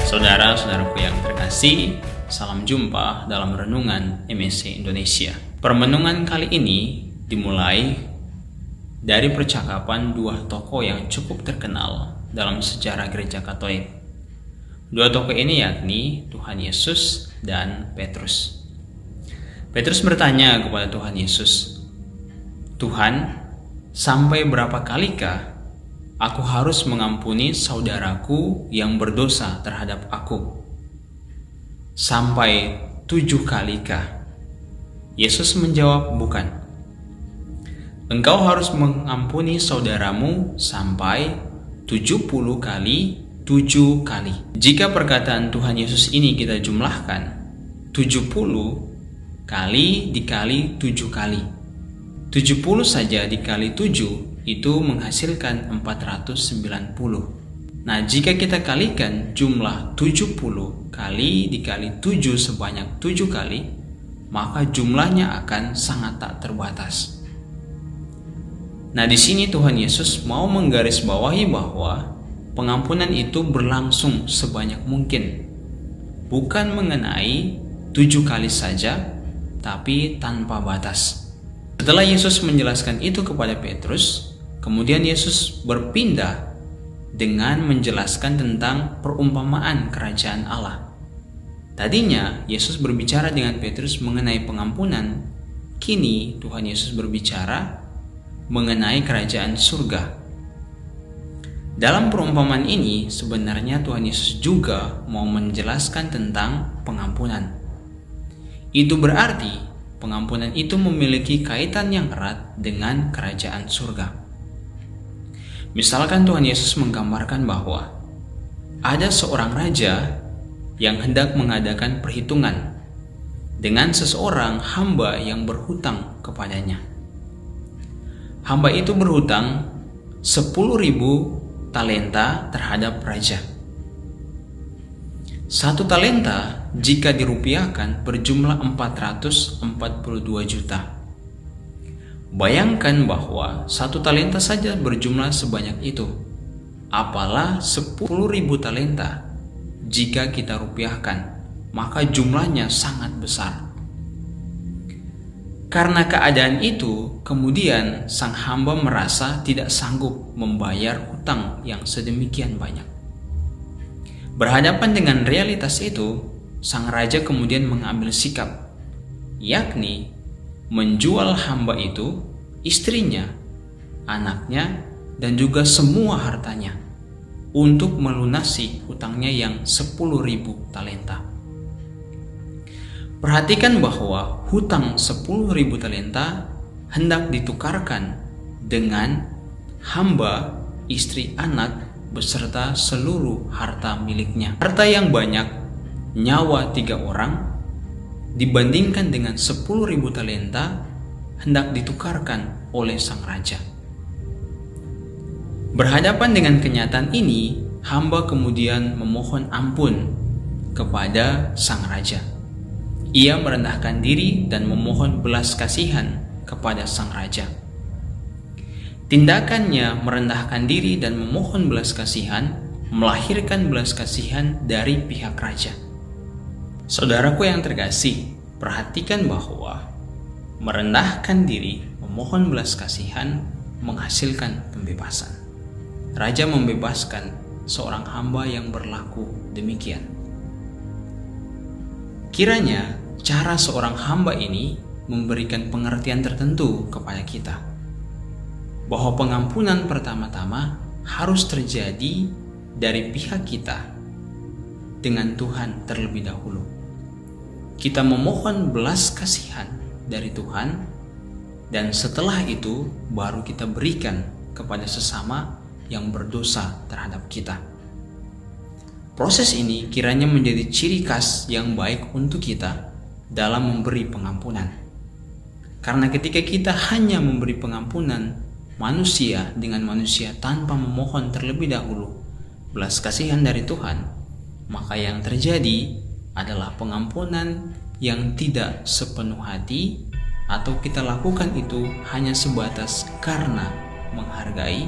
Saudara-saudaraku yang terkasih, salam jumpa dalam Renungan MSC Indonesia. Permenungan kali ini dimulai dari percakapan dua tokoh yang cukup terkenal dalam sejarah gereja Katolik. Dua tokoh ini yakni Tuhan Yesus dan Petrus. Petrus bertanya kepada Tuhan Yesus, "Tuhan, sampai berapa kalikah aku harus mengampuni saudaraku yang berdosa terhadap aku? Sampai 7 kalikah?" Yesus menjawab, "Bukan. Engkau harus mengampuni saudaramu sampai 70 kali 7 kali. Jika perkataan Tuhan Yesus ini kita jumlahkan, 70 kali dikali 7 kali. 70 saja dikali 7 itu menghasilkan 490. Nah, jika kita kalikan jumlah 70 kali dikali 7 sebanyak 7 kali, maka jumlahnya akan sangat tak terbatas. Nah, di sini Tuhan Yesus mau menggarisbawahi bahwa pengampunan itu berlangsung sebanyak mungkin. Bukan mengenai 7 kali saja, tapi tanpa batas. Setelah Yesus menjelaskan itu kepada Petrus, kemudian Yesus berpindah dengan menjelaskan tentang perumpamaan kerajaan Allah. Tadinya Yesus berbicara dengan Petrus mengenai pengampunan, kini Tuhan Yesus berbicara mengenai kerajaan surga. Dalam perumpamaan ini sebenarnya Tuhan Yesus juga mau menjelaskan tentang pengampunan. Itu berarti pengampunan itu memiliki kaitan yang erat dengan kerajaan surga. Misalkan Tuhan Yesus menggambarkan bahwa ada seorang raja yang hendak mengadakan perhitungan dengan seseorang hamba yang berhutang kepadanya. Hamba itu berhutang 10.000 talenta terhadap raja. 1 talenta jika dirupiahkan berjumlah 442 juta. Bayangkan bahwa 1 talenta saja berjumlah sebanyak itu. Apalah 10.000 talenta jika kita rupiahkan, maka jumlahnya sangat besar. Karena keadaan itu, kemudian sang hamba merasa tidak sanggup membayar hutang yang sedemikian banyak. Berhadapan dengan realitas itu, sang raja kemudian mengambil sikap, yakni menjual hamba itu, istrinya, anaknya, dan juga semua hartanya untuk melunasi hutangnya yang 10.000 talenta. Perhatikan bahwa hutang 10.000 talenta hendak ditukarkan dengan hamba, istri, anak, beserta seluruh harta miliknya. Harta yang banyak, nyawa 3 orang, dibandingkan dengan 10.000 talenta hendak ditukarkan oleh sang raja. Berhadapan dengan kenyataan ini, hamba kemudian memohon ampun kepada sang raja. Ia merendahkan diri dan memohon belas kasihan kepada sang raja. Tindakannya merendahkan diri dan memohon belas kasihan melahirkan belas kasihan dari pihak raja. Saudaraku yang terkasih, perhatikan bahwa merendahkan diri, memohon belas kasihan menghasilkan pembebasan. Raja membebaskan seorang hamba yang berlaku demikian. Kiranya cara seorang hamba ini memberikan pengertian tertentu kepada kita, bahwa pengampunan pertama-tama harus terjadi dari pihak kita dengan Tuhan terlebih dahulu. Kita memohon belas kasihan dari Tuhan, dan setelah itu baru kita berikan kepada sesama yang berdosa terhadap kita. Proses ini kiranya menjadi ciri khas yang baik untuk kita dalam memberi pengampunan. Karena ketika kita hanya memberi pengampunan manusia dengan manusia tanpa memohon terlebih dahulu belas kasihan dari Tuhan, maka yang terjadi adalah pengampunan yang tidak sepenuh hati, atau kita lakukan itu hanya sebatas karena menghargai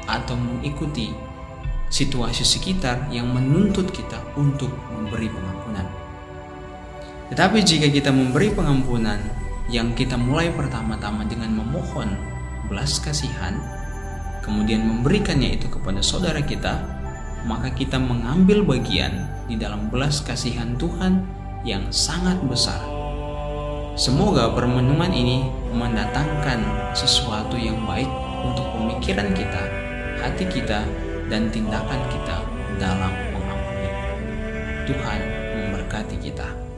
atau mengikuti situasi sekitar yang menuntut kita untuk memberi pengampunan. Tetapi jika kita memberi pengampunan yang kita mulai pertama-tama dengan memohon belas kasihan, kemudian memberikannya itu kepada saudara kita, maka kita mengambil bagian di dalam belas kasihan Tuhan yang sangat besar. Semoga permenungan ini mendatangkan sesuatu yang baik untuk pemikiran kita, hati kita, dan tindakan kita dalam mengampuni. Tuhan memberkati kita.